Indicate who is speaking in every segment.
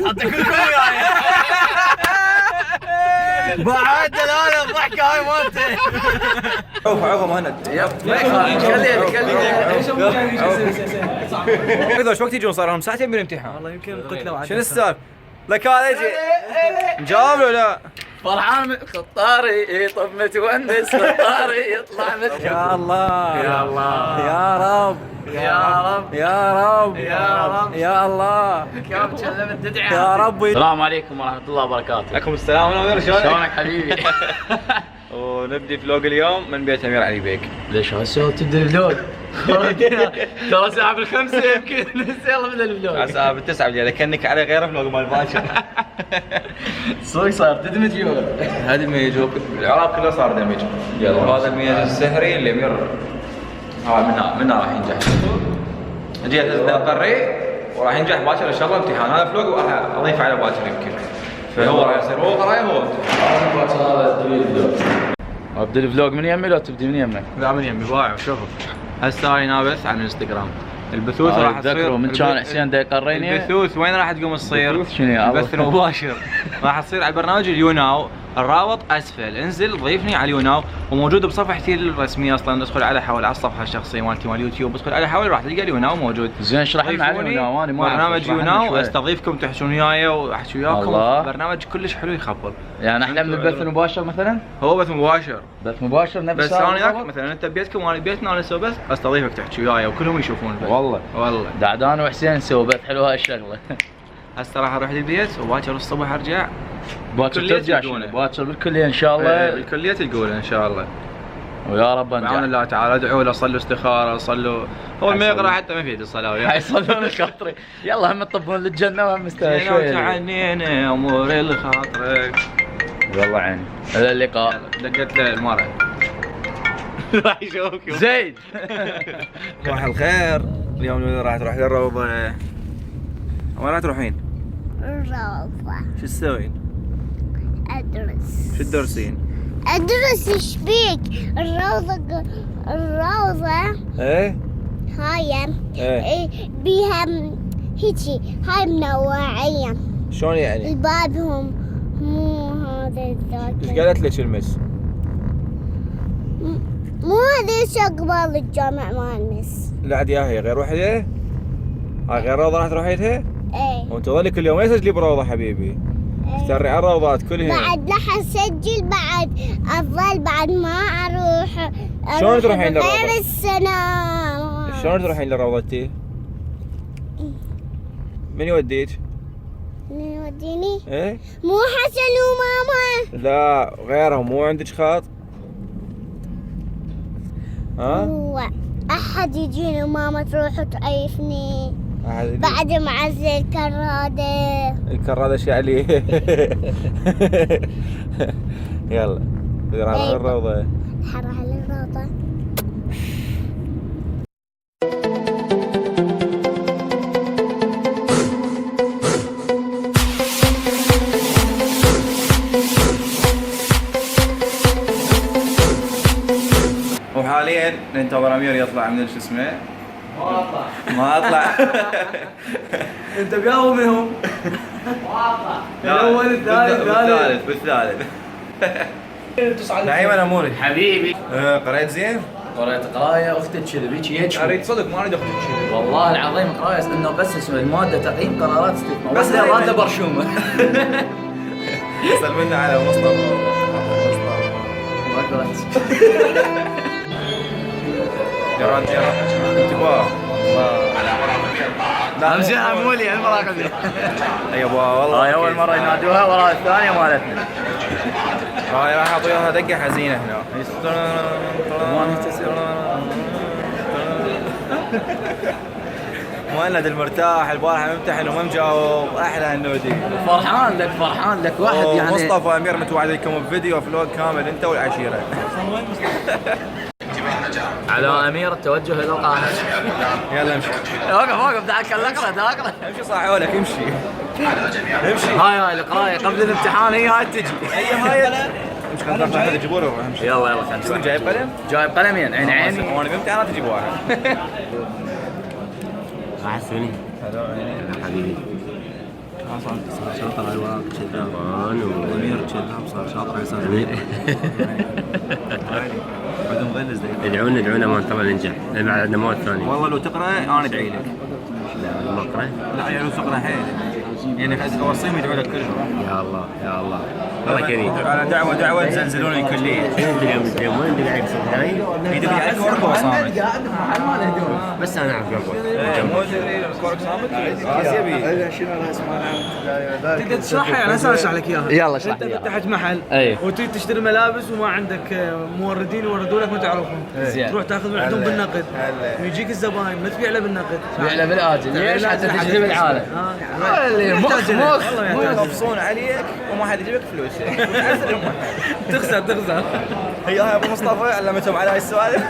Speaker 1: حتى كل وياي. بعد لا الضحكة هاي مالته. عوف مهند. يب. خليه ايش وقت يجون؟ صار لهم ساعتين بالامتحان. والله يمكن قلت له شنو السالفة؟ لك هذا يجي. نجاوب له لا؟
Speaker 2: فرحان خطاري طمت وانس خطاري يطلع مثل
Speaker 1: يا الله
Speaker 2: يا الله
Speaker 1: يا رب
Speaker 2: يا رب
Speaker 1: يا رب
Speaker 2: يا رب
Speaker 1: يا الله
Speaker 2: كم كلمت تدعي
Speaker 1: يا ربي.
Speaker 2: السلام عليكم ورحمة الله وبركاته.
Speaker 1: عليكم السلام ورحمة الله.
Speaker 2: شلونك حبيبي؟
Speaker 1: ونبدي فلوق اليوم من بيت امير علي بيك.
Speaker 2: ليش هسه تبدا الفلوج؟ ترى ساعة بالخمسة يمكن يلا بدا الفلوج.
Speaker 1: ساعة بالتسعة بدي كأنك على غير فلوق مال باكر.
Speaker 2: صدق صار تدمج يوم.
Speaker 1: هذا ميج العراق كله صار دمج. يلا هذا الميج السحري اللي امير منا راح ينجح. جيت اقري وراح ينجح باكر ان شاء الله امتحان. هذا فلوق وراح اضيف عليه باكر يمكن. فهو راح يصير هو قرايه هو
Speaker 2: ابدا الفلوج من يمي لو تبدي من يمك؟
Speaker 1: لا من يمي بايع شوفوا. هسه هاي نابث على الانستغرام. البثوث راح تصير
Speaker 2: من كان حسين دا يقريني.
Speaker 1: البثوث وين راح تقوم تصير؟
Speaker 2: البثوث شنو؟
Speaker 1: البث المباشر راح تصير على برنامج اليوناو. الرابط اسفل. انزل ضيفني على اليوناو وموجود بصفحتي الرسميه اصلا. ادخل على حول على الصفحه الشخصيه مالتي مال اليوتيوب. ادخل على حول راح تلقى اليوناو موجود.
Speaker 2: زين اشرح لنا على اليوناو. انا ما
Speaker 1: برنامج يوناو استضيفكم تحشون وياي واحكي وياكم. برنامج كلش حلو يخبل.
Speaker 2: يعني احلى من البث المباشر مثلا؟
Speaker 1: هو بث مباشر.
Speaker 2: بث مباشر نفس
Speaker 1: بس انا وياك مثلا انت ببيتكم وانا ببيتنا انا اسوي بث استضيفك تحكي وياي وكلهم يشوفون البث. والله
Speaker 2: دعدان وحسين نسوي بث حلو هاي الشغله.
Speaker 1: هسه راح اروح البيت وباكر الصبح ارجع.
Speaker 2: باكر ترجع باكر بالكليه ان شاء الله.
Speaker 1: بالكليه تلقونه ان شاء الله.
Speaker 2: ويا رب انجح.
Speaker 1: بعون الله تعالى. ادعوا له صلوا استخاره صلوا. هو ما يقرا حتى ما في الصلاه.
Speaker 2: حيصلون الخاطري. يلا هم تطبون للجنه وهم مستوى شوي.
Speaker 1: تعنيني اموري لخاطرك.
Speaker 2: والله عيني. الى اللقاء.
Speaker 1: دقت له المره. راح يشوفك
Speaker 2: زيد.
Speaker 1: صباح الخير. اليوم راح تروح للروضه. وين راح تروحين؟
Speaker 3: الروضة.
Speaker 1: شو تسوين؟
Speaker 3: أدرس.
Speaker 1: شو تدرسين؟
Speaker 3: أدرس إيش بيك؟ الروضة
Speaker 1: ايه؟
Speaker 3: هاي
Speaker 1: ايه؟
Speaker 3: بيها هيجي هاي منوعية.
Speaker 1: شلون يعني؟
Speaker 3: البابهم مو هذا الذاك.
Speaker 1: ايش قالت لك المس؟
Speaker 3: مو هذا شو قبال الجامع مال المس.
Speaker 1: لا عاد ياهي غير وحده؟ هاي غير روضه راح تروحي لها؟
Speaker 3: ايه.
Speaker 1: وانت ظلي كل يوم يسجلي بروضه حبيبي. استري على الروضات كلهن.
Speaker 3: بعد راح اسجل بعد اظل بعد ما اروح.
Speaker 1: شلون تروحين للروضه؟
Speaker 3: غير السنة.
Speaker 1: شلون تروحين لروضتي؟ من يوديك؟
Speaker 3: من يوديني؟
Speaker 1: ايه؟
Speaker 3: مو حسن وماما.
Speaker 1: لا غيرهم مو عندك خاط؟ ها؟
Speaker 3: هو احد يجيني وماما تروح تعيفني.
Speaker 1: أحد
Speaker 3: بعد ما عزل الكرادة.
Speaker 1: الكرادة شو عليه؟ يلا راح الروضة.
Speaker 3: حراها للروضة.
Speaker 1: وحاليا ننتظر امير يطلع من شو اسمه. ما اطلع.
Speaker 2: انت بياهم منهم.
Speaker 1: ما اطلع.
Speaker 2: الاول الثالث
Speaker 1: بالثالث. نعيم اموري
Speaker 2: حبيبي.
Speaker 1: قريت زين؟
Speaker 2: قريت قرايه اختك كذا بيك هيك.
Speaker 1: اريد صدق ما اريد اختك كذي.
Speaker 2: والله العظيم قرايه انه بس اسمه الماده تقييم قرارات استثمار.
Speaker 1: بس
Speaker 2: بس ماده برشومه.
Speaker 1: سلمنا على مصطفى.
Speaker 2: ما قرأت.
Speaker 1: جراد انتباه.
Speaker 2: لا امشي عمولي المراقبه.
Speaker 1: يابا والله
Speaker 2: هاي اول مره ينادوها وراء الثانيه مالتنا.
Speaker 1: هاي راح اعطيها دقه حزينه هنا. مؤند المرتاح البارحه ممتحن وما مجاوب. احلى النودي.
Speaker 2: فرحان لك واحد يعني.
Speaker 1: مصطفى امير متوعد لكم بفيديو فلوج كامل انت والعشيره.
Speaker 2: على امير التوجه الى القاهره.
Speaker 1: يلا امشي.
Speaker 2: وقف دعك اقرا.
Speaker 1: امشي صاحولك امشي. امشي.
Speaker 2: هاي القرايه قبل الامتحان هاي تجي.
Speaker 1: هاي مش خلينا نروح نجيبوا له امشي.
Speaker 2: يلا خلينا.
Speaker 1: جايب قلم؟
Speaker 2: جايب قلمين عيني.
Speaker 1: وانا بامتحانات تجيب واحد.
Speaker 2: احسني.
Speaker 1: هذا
Speaker 2: حبيبي. صار شاطر الواق كذا امير كذا صار شاطر يسار امير بدون مغلس ادعونا ما طبعا ننجح بعد نموت ثاني.
Speaker 1: والله لو تقرا انا ادعي لك.
Speaker 2: لا ما اقرا.
Speaker 1: لا يعني لو تقرا حيل يعني اوصيهم يدعوا لك كلهم.
Speaker 2: يا الله يا الله الله كريم.
Speaker 1: على دعوه تزلزلون الكليه.
Speaker 2: وين اللي قاعد يصير هاي؟
Speaker 1: يدق عليك ورقه وصامت.
Speaker 2: بس انا اعرف قبل.
Speaker 1: مو الكورك صامت. اسيبي.
Speaker 4: شنو اسمه؟ تقدر تشرحها يعني هسه اشرح لك اياها.
Speaker 2: يلا اشرح
Speaker 4: انت
Speaker 2: لي
Speaker 4: فتحت محل وتريد تشتري ملابس وما عندك موردين يوردوا لك ما تعرفهم. تروح تاخذ من عندهم بالنقد ويجيك الزباين ما تبيع له بالنقد.
Speaker 2: تبيع له بالاجل ليش؟ حتى تجذب العالم.
Speaker 4: مخ
Speaker 1: يقفصون عليك وما حد يجيبك فلوس.
Speaker 4: تخسر.
Speaker 1: هي ابو مصطفى علمتهم على هاي السوالف.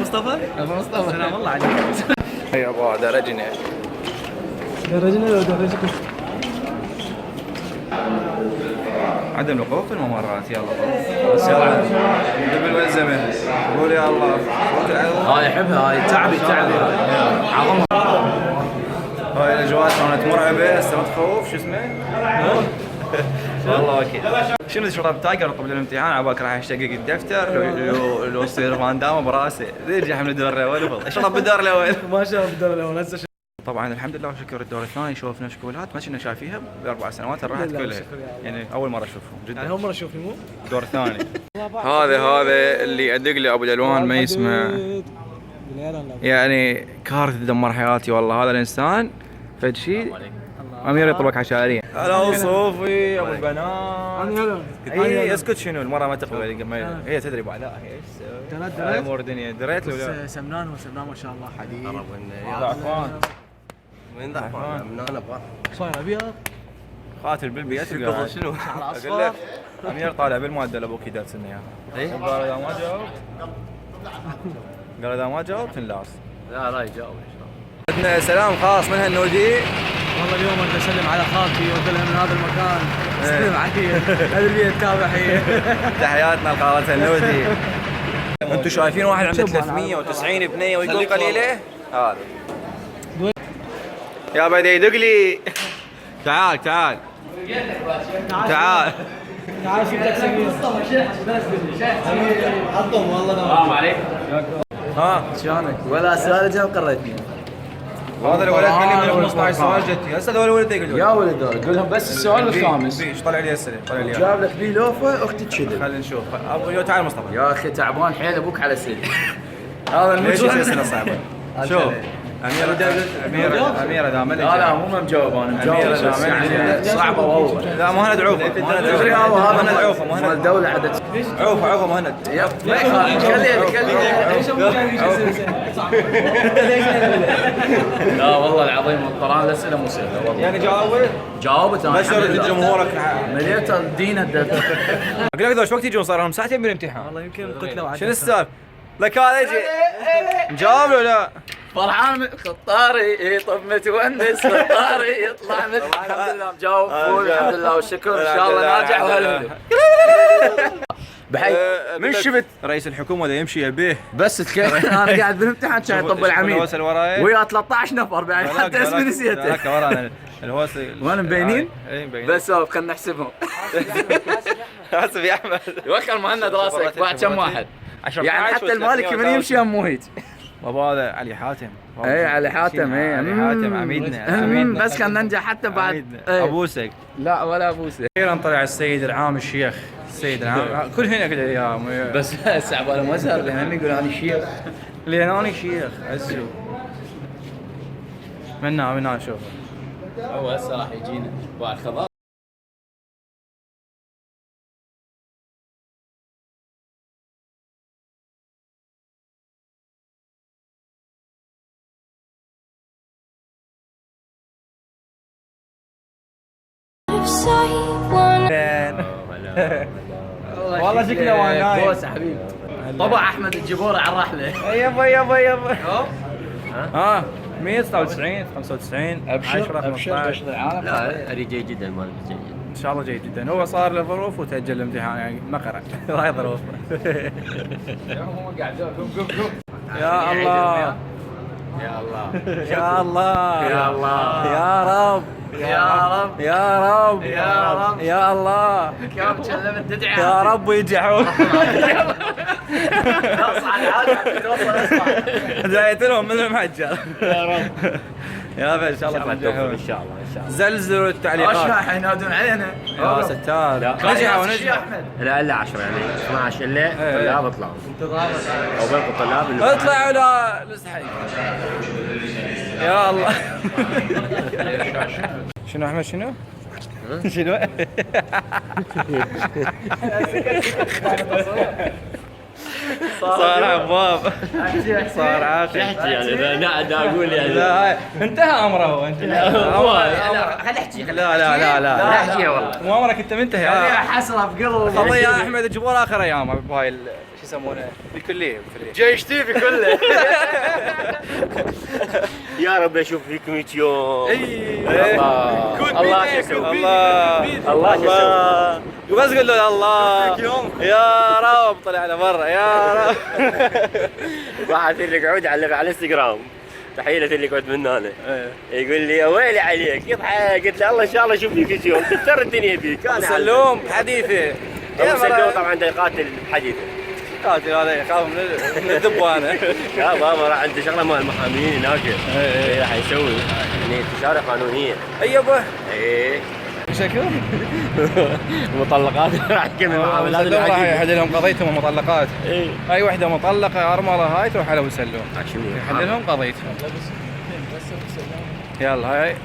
Speaker 4: مصطفى سلام الله عليك.
Speaker 1: يا ابو درجني
Speaker 4: لو درجك
Speaker 1: عدم الوقوف في الممرات. يلا بس يلا دبل والزمن قول يا الله.
Speaker 2: هاي احبها هاي تعبي عظمها.
Speaker 1: هاي الاجواء كانت مرعبه هسه ما تخوف. شو اسمه؟ والله اكيد. شنو شرب تايجر قبل الامتحان عباك راح اشتقق الدفتر لو يصير فانداما براسي يرجع من الدور الاول. اشرب بالدور الاول.
Speaker 4: ما شاء الله بالدور الاول هسه.
Speaker 1: طبعا الحمد لله وشكر الدور الثاني شوفنا شكولات ما كنا شايفيها ب4 سنوات راحت كلها. يعني اول مره اشوفهم جدا.
Speaker 4: يعني اول مره اشوفني مو؟
Speaker 1: الدور الثاني. هذا اللي ادق لي ابو الالوان ما يسمع. يعني كارثه تدمر حياتي والله. هذا الانسان فد شيء. امير يطلبك عشائريا. هلا صوفي ابو البنات. اي اسكت شنو المره ما تقبل. هي تدري ابو علاء هي ايش تسوي؟ امور دنيا دريت له.
Speaker 4: سمنان ما شاء الله حديد.
Speaker 1: ضعفان.
Speaker 2: وين ضعفان؟ من انا ابغى
Speaker 4: صاير ابيض
Speaker 1: قاتل بالبيت.
Speaker 2: شنو؟
Speaker 1: اقول لك امير طالع بالماده لابوك يدرس لنا اياها. قال اذا ما جاوب تنلاص.
Speaker 2: لا يجاوب ان شاء الله.
Speaker 1: عندنا سلام خاص من هالنودي.
Speaker 4: والله اليوم انا اسلم على خالتي واقول لها من هذا المكان سلم علي. هذا البيت تابع هي.
Speaker 1: تحياتنا لخالتنا النودي. انتم شايفين واحد عنده 390 بنيه ويقول قليله؟ هذا يا بدي يدق لي. تعال
Speaker 4: تعال شوف لك سمير. حطهم والله.
Speaker 2: السلام عليكم.
Speaker 1: ها
Speaker 4: شلونك؟
Speaker 2: ولا سؤال جاب قريتني.
Speaker 1: هذا الولد قال لي من 15 سؤال جتي. هسه هذول الولد يقول
Speaker 2: يا ولد قول لهم بس السؤال الخامس.
Speaker 1: ايش طلع لي هسه؟ طلع لي
Speaker 2: جاب لك بيه لوفه اختي كذب.
Speaker 1: خلينا نشوف. ابو تعال مصطفى.
Speaker 2: يا اخي تعبان حيل ابوك على سن.
Speaker 1: هذا ليش اسئله صعبه؟ شوف أميرة دام
Speaker 2: لا مو مجاوب انا مجاوب يعني صعبه والله.
Speaker 1: لا مهند عوفه.
Speaker 2: تدري هذا
Speaker 1: عوفه مهند
Speaker 2: الدوله عدد
Speaker 1: عوفه مهند.
Speaker 2: ما يخالف لا والله العظيم القران الاسئله مو سهله والله.
Speaker 1: يعني
Speaker 2: جاوبت انا.
Speaker 1: بشرت جمهورك
Speaker 2: مليت الدين
Speaker 1: اقول لك ذا وقت يجون صار لهم ساعتين بالامتحان.
Speaker 4: والله يمكن قتله.
Speaker 1: شنو السالفه؟ لك هذا يجي جاوب له لا
Speaker 2: فرحان خطاري طب متونس خطاري يطلع من الحمد لله مجاوب فول الحمد لله والشكر ان شاء الله ناجح وهلا بحي من شفت
Speaker 1: رئيس الحكومه ده يمشي يبيه
Speaker 2: بس انا قاعد بالامتحان كان طب العميد ويا 13 نفر بعد حتى اسمي نسيته.
Speaker 1: هذاك ورانا الهوسي
Speaker 2: وين مبينين؟
Speaker 1: اي مبينين
Speaker 2: بس خلينا نحسبهم.
Speaker 1: حسب يا احمد
Speaker 2: يوكل مهند راسك بعد كم واحد يعني حتى المالكي من يمشي ام مهيج.
Speaker 1: بابا هذا علي حاتم.
Speaker 2: اي علي حاتم اي
Speaker 1: علي حاتم عميدنا
Speaker 2: بس كان ننجح حتى بعد
Speaker 1: ابوسك.
Speaker 2: لا ولا ابوسك.
Speaker 1: اخيرا طلع السيد العام الشيخ. السيد العام كل هنا كذا ايام
Speaker 2: بس صعب على مزهر لان يقول انا شيخ.
Speaker 1: لان انا شيخ عزو منا نشوف.
Speaker 2: هو هسه راح يجينا بعد خضار.
Speaker 1: والله شكله وانا
Speaker 2: بوس حبيبي. طبع احمد الجبور على الرحله.
Speaker 1: يابا ها 199 95 10 15.
Speaker 2: لا اريد جيد جدا المال جيد
Speaker 1: ان شاء الله جيد جدا. هو صار له ظروف وتاجل الامتحان يعني ما قرأ. هاي ظروف. يا الله
Speaker 2: يا الله
Speaker 5: يا الله
Speaker 2: يا الله
Speaker 5: يا رب
Speaker 2: يا رب
Speaker 5: يا رب
Speaker 2: يا رب
Speaker 5: يا الله
Speaker 2: كم تكلمت تدعي
Speaker 5: يا رب ينجحون.
Speaker 2: اصعد عادي توصل اصعد.
Speaker 5: دعيت لهم من المحجر.
Speaker 2: يا رب
Speaker 5: يا ان شاء الله تنجحون.
Speaker 6: ان شاء الله ان شاء الله.
Speaker 5: زلزلوا التعليقات.
Speaker 2: اشحح ينادون علينا
Speaker 5: يا ستار. نجحوا
Speaker 2: يا احمد.
Speaker 6: لا الا 10 يعني 12 الا طلاب اطلعوا. او بلقوا الطلاب اللي
Speaker 5: اطلعوا لا نستحي. يا الله. شنو احمد شنو؟ شنو؟ صار عباب. صار عاقل.
Speaker 6: يعني انا اقول يعني
Speaker 5: لا انتهى امره هو انت.
Speaker 2: خل احكي
Speaker 5: لا لا لا لا
Speaker 6: احكيها والله.
Speaker 5: مو امرك انت منتهي.
Speaker 2: حسره بقلبي.
Speaker 5: والله يا احمد تجيبوا اخر ايام بهاي شو يسمونه بالكليه.
Speaker 2: جيش تيفي كله.
Speaker 6: يا رب اشوف فيكم هيك يوم.
Speaker 5: الله
Speaker 6: الله شو يسوي.
Speaker 5: الله
Speaker 6: الله شو يسوي.
Speaker 5: بس قول له الله يا رب طلعنا برا يا رب.
Speaker 6: واحد اللي قعود على الانستغرام تحيه اللي قعد من هنا يقول لي ويلي عليك يضحك. قلت له الله ان شاء الله اشوف فيك يوم تكسر الدنيا فيك. انا
Speaker 5: سلوم حديثه
Speaker 6: يا سلوم طبعا ده يقاتل بحديثه.
Speaker 5: قاتل هذا يخاف من الدبانه.
Speaker 6: يا بابا راح عنده شغله مال المحامين هناك راح يسوي يعني استشاره قانونيه.
Speaker 5: اي يابا
Speaker 6: ايه
Speaker 5: شكو
Speaker 6: مطلقات راح يكمل معاملات اللي
Speaker 5: راح يحل لهم قضيتهم المطلقات.
Speaker 6: ايه
Speaker 5: اي وحده مطلقه ارمله هاي تروح على وسلوم يحل لهم قضيتهم. يلا هاي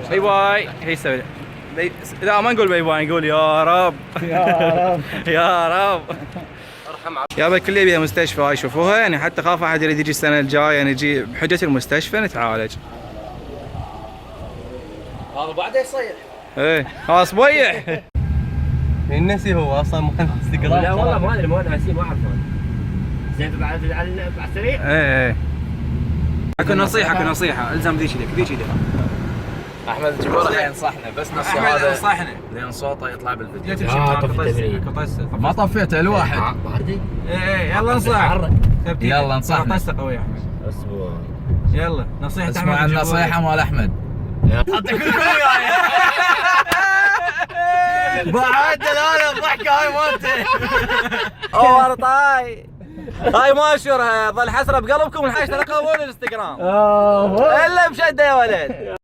Speaker 5: باي باي. هي يسوي لا ما نقول باي باي نقول يا رب يا رب يا رب. يابا الكلية بيها مستشفى هاي شوفوها يعني حتى خاف احد يريد يجي السنة الجاية نجي بحجة المستشفى نتعالج.
Speaker 2: هذا بعده يصيح.
Speaker 5: ايه خلاص بويح.
Speaker 4: النسي هو اصلا ما انستغرام.
Speaker 6: لا والله ما ادري ما ناسيه ما اعرف انا. زين بعد على السريع.
Speaker 5: ايه اكو نصيحة اكو نصيحة الزم ذيك يدك ذيك يدك.
Speaker 2: احمد الجبور راح ينصحنا بس نص
Speaker 5: احمد
Speaker 2: هذا
Speaker 5: انصحنا
Speaker 2: لان صوته يطلع بالفيديو.
Speaker 5: تمشي معك
Speaker 2: ما طفيته الواحد.
Speaker 6: باردي
Speaker 5: ايه يلا انصح.
Speaker 2: يلا انصحنا.
Speaker 5: طسه قوي يا احمد.
Speaker 6: اصبر
Speaker 5: يلا نصيحة احمد.
Speaker 2: اسمع النصيحه مال احمد.
Speaker 5: بعد هذا الضحكة هاي مالته. اور طاي هاي ما اشورها ظل حسرة بقلبكم الحاج تلقون الانستغرام الا بشدة يا ولد.